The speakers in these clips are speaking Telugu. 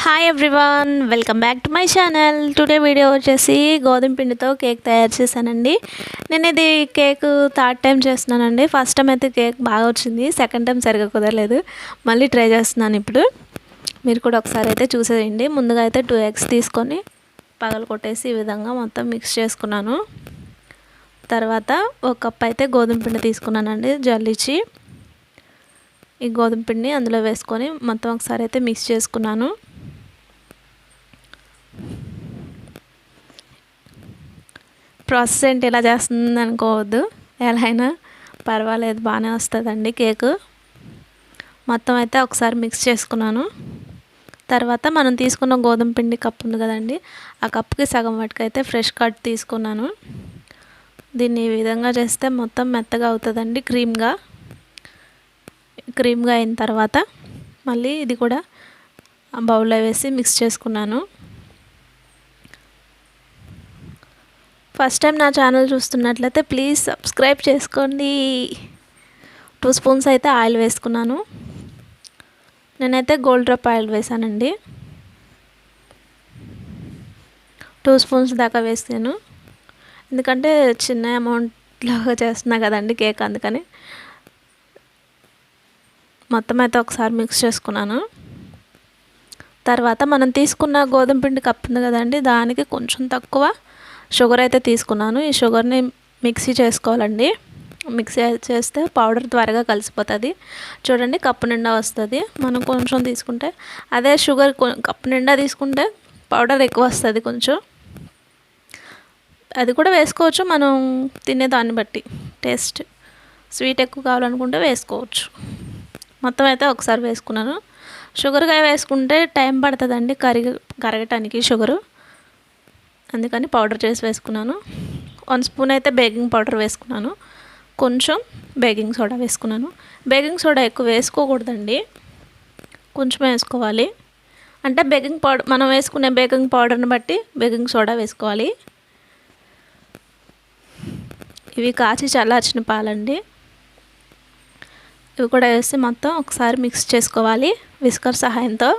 Hi everyone, welcome back to my channel. Today video వచ్చేసి గోధుమ పిండితో కేక్ తయారు చేశానండి. నేను ఇది కేక్ థర్డ్ టైం చేస్తున్నానండి. ఫస్ట్ టైం అయితే కేక్ బాగా వచ్చింది, సెకండ్ టైం సరిగా కుదరలేదు. మళ్ళీ ట్రై చేస్తున్నాను ఇప్పుడు. మీరు కూడా ఒకసారి అయితే చూసేయండి. ముందుగా అయితే 2 eggs తీసుకొని పగలు కొట్టేసి ఈ విధంగా మొత్తం మిక్స్ చేసుకున్నాను. తర్వాత 1 కప్ అయితే గోధుమ పిండి తీసుకున్నానండి, జల్లించి. ఈ గోధుమ పిండిని అందులో వేసుకొని మొత్తం ఒకసారి అయితే మిక్స్ చేసుకున్నాను. ప్రాసెస్ ఏంటి ఇలా చేస్తుంది అనుకోవద్దు, ఎలా అయినా పర్వాలేదు, బాగానే వస్తుందండి కేకు. మొత్తం అయితే ఒకసారి మిక్స్ చేసుకున్నాను. తర్వాత మనం తీసుకున్న గోధుమ పిండి కప్పు ఉంది కదండి, ఆ కప్పుకి సగం వాటికైతే ఫ్రెష్ కట్ తీసుకున్నాను. దీన్ని ఈ విధంగా చేస్తే మొత్తం మెత్తగా అవుతుందండి, క్రీమ్గా అయిన తర్వాత మళ్ళీ ఇది కూడా బౌల్లో వేసి మిక్స్ చేసుకున్నాను. ఫస్ట్ టైం నా ఛానల్ చూస్తున్నట్లయితే ప్లీజ్ సబ్స్క్రైబ్ చేసుకోండి. 2 స్పూన్స్ అయితే ఆయిల్ వేసుకున్నాను. నేనైతే గోల్డ్ డ్రాప్ ఆయిల్ వేసానండి. 2 స్పూన్స్ దాకా వేసాను, ఎందుకంటే చిన్న అమౌంట్లాగా చేస్తున్నా కదండి కేక్, అందుకని. మొత్తం అయితే ఒకసారి మిక్స్ చేసుకున్నాను. తర్వాత మనం తీసుకున్న గోధుమ పిండి కప్పు ఉంది కదండి, దానికి కొంచెం తక్కువ షుగర్ అయితే తీసుకున్నాను. ఈ షుగర్ని మిక్సీ చేసుకోవాలండి. మిక్సీ చేస్తే పౌడర్ త్వరగా కలిసిపోతుంది. చూడండి, కప్పు నిండా వస్తుంది. మనం కొంచెం తీసుకుంటే, అదే షుగర్ కప్పు నిండా తీసుకుంటే పౌడర్ ఎక్కువ వస్తుంది కొంచెం. అది కూడా వేసుకోవచ్చు మనం తినేదాన్ని బట్టి, టేస్ట్ స్వీట్ ఎక్కువ కావాలనుకుంటే వేసుకోవచ్చు. మొత్తం అయితే ఒకసారి వేసుకున్నాను. షుగర్గా వేసుకుంటే టైం పడుతుందండి కరగటానికి షుగరు, అందుకని పౌడర్ చేసి వేసుకున్నాను. 1 స్పూన్ అయితే బేకింగ్ పౌడర్ వేసుకున్నాను, కొంచెం బేకింగ్ సోడా వేసుకున్నాను. బేకింగ్ సోడా ఎక్కువ వేసుకోకూడదండి, కొంచెం వేసుకోవాలి. అంటే బేకింగ్ పౌడర్ మనం వేసుకునే బేకింగ్ పౌడర్ని బట్టి బేకింగ్ సోడా వేసుకోవాలి. ఇవి కాచి చల్లార్చిన పాలండి, ఇవి కూడా వేసి మొత్తం ఒకసారి మిక్స్ చేసుకోవాలి విస్కర్ సహాయంతో.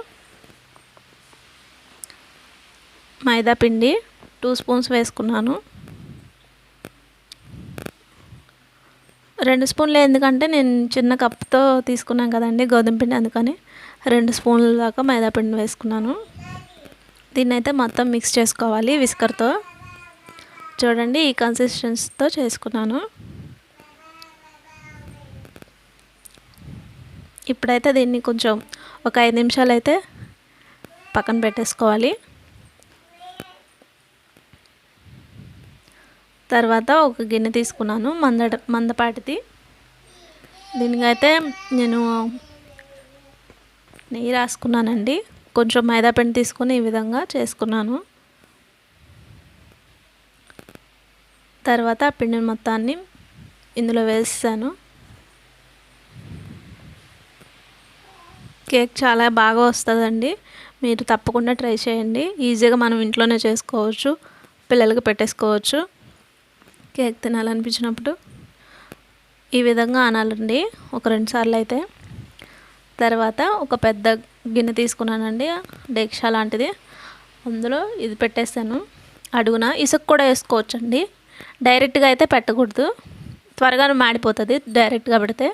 మైదా పిండి 2 స్పూన్స్ వేసుకున్నాను. 2 స్పూన్లు ఎందుకంటే నేను చిన్న కప్తో తీసుకున్నాను కదండి గోధుమ పిండి, అందుకని 2 స్పూన్ల దాకా మైదా పిండి వేసుకున్నాను. దీన్ని అయితే మొత్తం మిక్స్ చేసుకోవాలి విస్కర్తో. చూడండి, ఈ కన్సిస్టెన్సీతో చేసుకున్నాను. ఇప్పుడైతే దీన్ని కొంచెం ఒక 5 నిమిషాలు అయితే పక్కన పెట్టేసుకోవాలి. తర్వాత ఒక గిన్నె తీసుకున్నాను, మందపాటిది. దీనికైతే నేను నెయ్యి రాసుకున్నానండి. కొంచెం మైదా పిండి తీసుకొని ఈ విధంగా చేసుకున్నాను. తర్వాత ఆ పిండి మొత్తాన్ని ఇందులో వేసాను. కేక్ చాలా బాగా వస్తుందండి, మీరు తప్పకుండా ట్రై చేయండి. ఈజీగా మనం ఇంట్లోనే చేసుకోవచ్చు, పిల్లలకి పెట్టేసుకోవచ్చు. కేక్ తినాలనిపించినప్పుడు ఈ విధంగా అనాలండి ఒక 2 సార్లు అయితే. తర్వాత ఒక పెద్ద గిన్నె తీసుకున్నానండి, డేక్షా లాంటిది. అందులో ఇది పెట్టేస్తాను. అడుగున ఇసుక కూడా వేసుకోవచ్చండి, డైరెక్ట్గా అయితే పెట్టకూడదు, త్వరగా మాడిపోతుంది డైరెక్ట్గా పెడితే.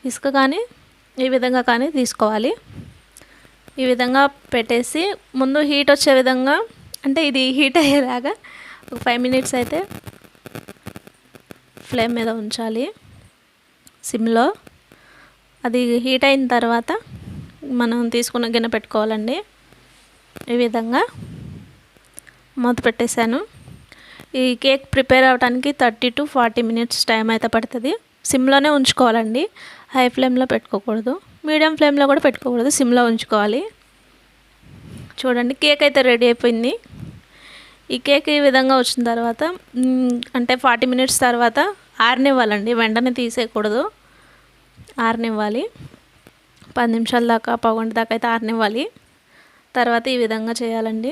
ఇసుక కానీ ఈ విధంగా కానీ తీసుకోవాలి. ఈ విధంగా పెట్టేసి ముందు హీట్ వచ్చే విధంగా, అంటే ఇది హీట్ అయ్యేలాగా ఒక 5 మినిట్స్ అయితే ఫ్లేమ్ మీద ఉంచాలి సిమ్లో. అది హీట్ అయిన తర్వాత మనం తీసుకున్న గిన్నె పెట్టుకోవాలండి. ఈ విధంగా మూత పెట్టేశాను. ఈ కేక్ ప్రిపేర్ అవ్వడానికి 30 to 40 మినిట్స్ టైం అయితే పడుతుంది. సిమ్లోనే ఉంచుకోవాలండి, హై ఫ్లేమ్లో పెట్టుకోకూడదు, మీడియం ఫ్లేమ్లో కూడా పెట్టుకోకూడదు, సిమ్లో ఉంచుకోవాలి. చూడండి, కేక్ అయితే రెడీ అయిపోయింది. ఈ కేక్ ఈ విధంగా వచ్చిన తర్వాత అంటే 40 మినిట్స్ తర్వాత ఆరనివ్వాలండి, వెంటనే తీసేయకూడదు, ఆరనివ్వాలి. 10 నిమిషాల దాకా, 1 గంట దాకా అయితే ఆరనివ్వాలి. తర్వాత ఈ విధంగా చేయాలండి.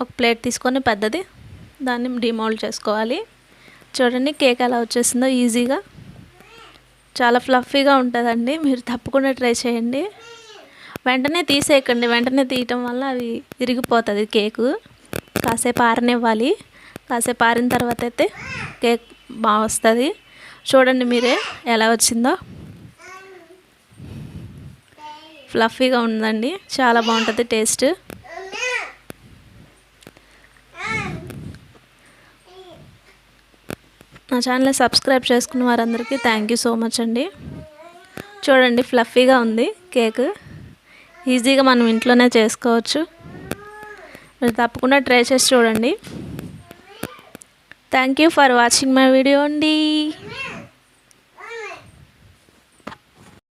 ఒక ప్లేట్ తీసుకొని పెద్దది, దాన్ని డిమోల్డ్ చేసుకోవాలి. చూడండి, కేక్ ఎలా వచ్చేసిందో ఈజీగా, చాలా ఫ్లఫీగా ఉంటుందండి. మీరు తప్పకుండా ట్రై చేయండి. వెంటనే తీసేయకండి, వెంటనే తీయటం వల్ల అవి విరిగిపోతుంది కేకు. కాసేపు ఆరనివ్వాలి. కాసేపు ఆరిన తర్వాత అయితే కేక్ బాగా వస్తుంది. చూడండి మీరే ఎలా వచ్చిందో. ఫ్లఫీగా ఉందండి, చాలా బాగుంటుంది టేస్ట్. నా ఛానల్ సబ్స్క్రైబ్ చేసుకున్న వారందరికీ థ్యాంక్ యూ సో మచ్ అండి. చూడండి ఫ్లఫీగా ఉంది కేక్. ఈజీగా మనం ఇంట్లోనే చేసుకోవచ్చు. మీరు తప్పకుండా ట్రై చేసి చూడండి. Thank you for watching my video అండి.